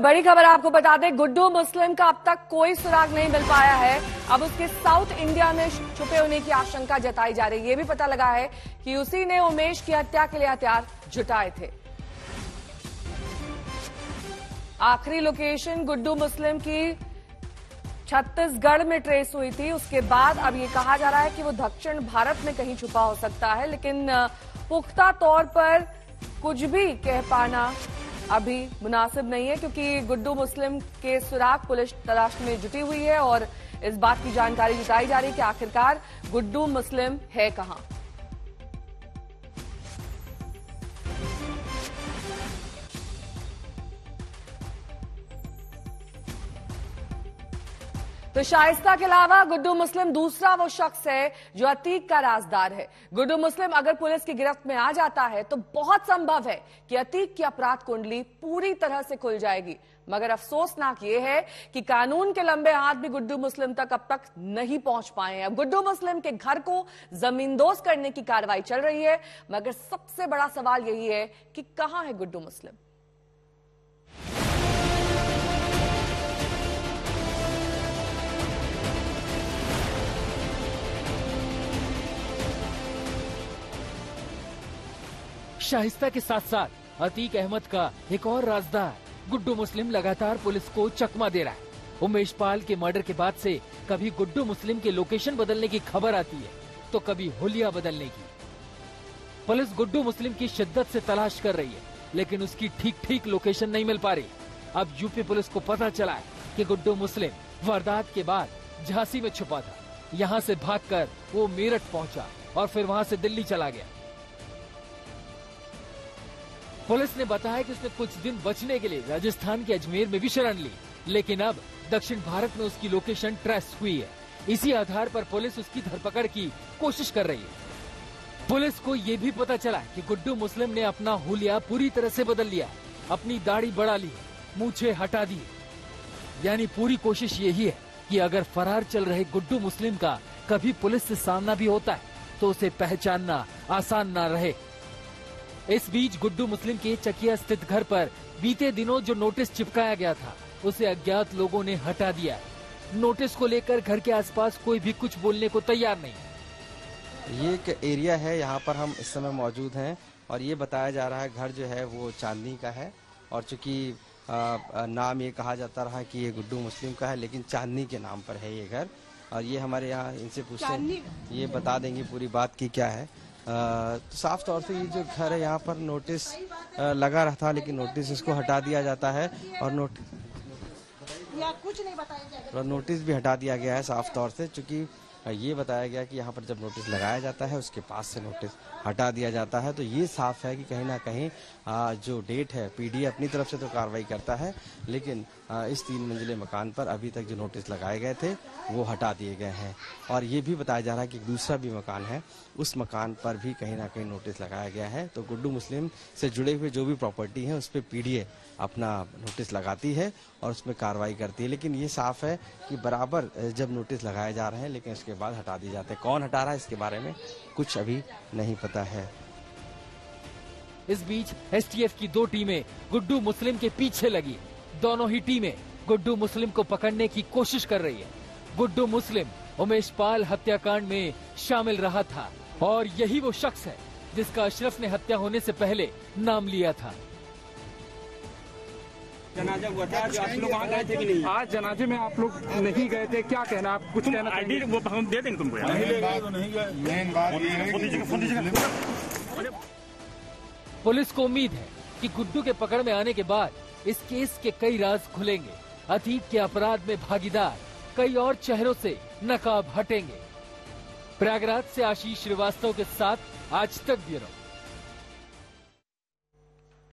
बड़ी खबर आपको बता दें, गुड्डू मुस्लिम का अब तक कोई सुराग नहीं मिल पाया है। अब उसके साउथ इंडिया में छुपे होने की आशंका जताई जा रही है। ये भी पता लगा है कि उसी ने उमेश की हत्या के लिए हथियार जुटाए थे। आखिरी लोकेशन गुड्डू मुस्लिम की छत्तीसगढ़ में ट्रेस हुई थी। उसके बाद अब ये कहा जा रहा है कि वो दक्षिण भारत में कहीं छुपा हो सकता है, लेकिन पुख्ता तौर पर कुछ भी कह पाना अभी मुनासिब नहीं है, क्योंकि गुड्डू मुस्लिम के सुराग पुलिस तलाश में जुटी हुई है और इस बात की जानकारी जुटाई जा रही है कि आखिरकार गुड्डू मुस्लिम है कहां। तो शाइस्ता के अलावा गुड्डू मुस्लिम दूसरा वो शख्स है जो अतीक का राजदार है। गुड्डू मुस्लिम अगर पुलिस की गिरफ्त में आ जाता है तो बहुत संभव है कि अतीक की अपराध कुंडली पूरी तरह से खुल जाएगी। मगर अफसोसनाक ये है कि कानून के लंबे हाथ भी गुड्डू मुस्लिम तक अब तक नहीं पहुंच पाए हैं। अब गुड्डू मुस्लिम के घर को जमींदोज करने की कार्रवाई चल रही है, मगर सबसे बड़ा सवाल यही है कि कहां है गुड्डू मुस्लिम। शाइस्ता के साथ साथ अतीक अहमद का एक और राजदार गुड्डू मुस्लिम लगातार पुलिस को चकमा दे रहा है। उमेश पाल के मर्डर के बाद से कभी गुड्डू मुस्लिम के लोकेशन बदलने की खबर आती है तो कभी हुलिया बदलने की। पुलिस गुड्डू मुस्लिम की शिद्दत से तलाश कर रही है, लेकिन उसकी ठीक लोकेशन नहीं मिल पा रही। अब यूपी पुलिस को पता चला है कि गुड्डू मुस्लिम वारदात के बाद झांसी में छुपा था। यहाँ से भागकर वो मेरठ पहुंचा और फिर वहां से दिल्ली चला गया। पुलिस ने बताया कि उसने कुछ दिन बचने के लिए राजस्थान के अजमेर में भी शरण ली, लेकिन अब दक्षिण भारत में उसकी लोकेशन ट्रेस हुई है। इसी आधार पर पुलिस उसकी धरपकड़ की कोशिश कर रही है। पुलिस को ये भी पता चला कि गुड्डू मुस्लिम ने अपना हुलिया पूरी तरह से बदल लिया, अपनी दाढ़ी बढ़ा ली, मूछें हटा दी। यानी पूरी कोशिश यही है कि अगर फरार चल रहे गुड्डू मुस्लिम का कभी पुलिस से सामना भी होता है तो उसे पहचानना आसान न रहे। इस बीच गुड्डू मुस्लिम के चकिया स्थित घर पर बीते दिनों जो नोटिस चिपकाया गया था उसे अज्ञात लोगों ने हटा दिया। नोटिस को लेकर घर के आसपास कोई भी कुछ बोलने को तैयार नहीं। ये एक एरिया है, यहाँ पर हम इस समय मौजूद हैं और ये बताया जा रहा है घर जो है वो चांदनी का है। और चूंकि नाम ये कहा जाता रहा कि ये गुड्डू मुस्लिम का है, लेकिन चांदनी के नाम पर है ये घर। और ये हमारे यहाँ इनसे पूछते हैं, ये बता देंगे पूरी बात की क्या है। तो साफ तौर से ये जो घर है यहाँ पर नोटिस लगा रहा था, लेकिन नोटिस इसको हटा दिया जाता है और कुछ नहीं बताया जाएगा। नोटिस भी हटा दिया गया है साफ तौर से, क्योंकि ये बताया गया कि यहाँ पर जब नोटिस लगाया जाता है उसके पास से नोटिस हटा दिया जाता है। तो ये साफ है कि कहीं ना कहीं जो डेट है पीडीए अपनी तरफ से तो कार्रवाई करता है, लेकिन इस 3 मंजिले मकान पर अभी तक जो नोटिस लगाए गए थे वो हटा दिए गए हैं। और ये भी बताया जा रहा है कि दूसरा भी मकान है, उस मकान पर भी कहीं ना कहीं नोटिस लगाया गया है। तो गुड्डू मुस्लिम से जुड़े हुए जो भी प्रॉपर्टी है उस पर पीडीए अपना नोटिस लगाती है और उसमें कार्रवाई करती है। लेकिन ये साफ है कि बराबर जब नोटिस लगाए जा रहे हैं लेकिन इसके बाद हटा दिए जाते हैं। कौन हटा रहा है इसके बारे में कुछ अभी नहीं पता है। इस बीच एसटीएफ की 2 टीमें गुड्डू मुस्लिम के पीछे लगी। दोनों ही टीमें गुड्डू मुस्लिम को पकड़ने की कोशिश कर रही है। गुड्डू मुस्लिम उमेश पाल हत्याकांड में शामिल रहा था और यही वो शख्स है जिसका अशरफ ने हत्या होने से पहले नाम लिया था। जनाजा हुआ था, जो आप लोग वहाँ गए थे कि नहीं? आज जनाजे में आप लोग नहीं गए थे, क्या कहना, आप कुछ कहना? आईडी वो हम दे देंगे तुमको। पुलिस को उम्मीद है कि गुड्डू के पकड़ में आने के बाद इस केस के कई राज खुलेंगे। अतीक के अपराध में भागीदार कई और चेहरों से नकाब हटेंगे। प्रयागराज से आशीष श्रीवास्तव के साथ आज तक ब्यूरो।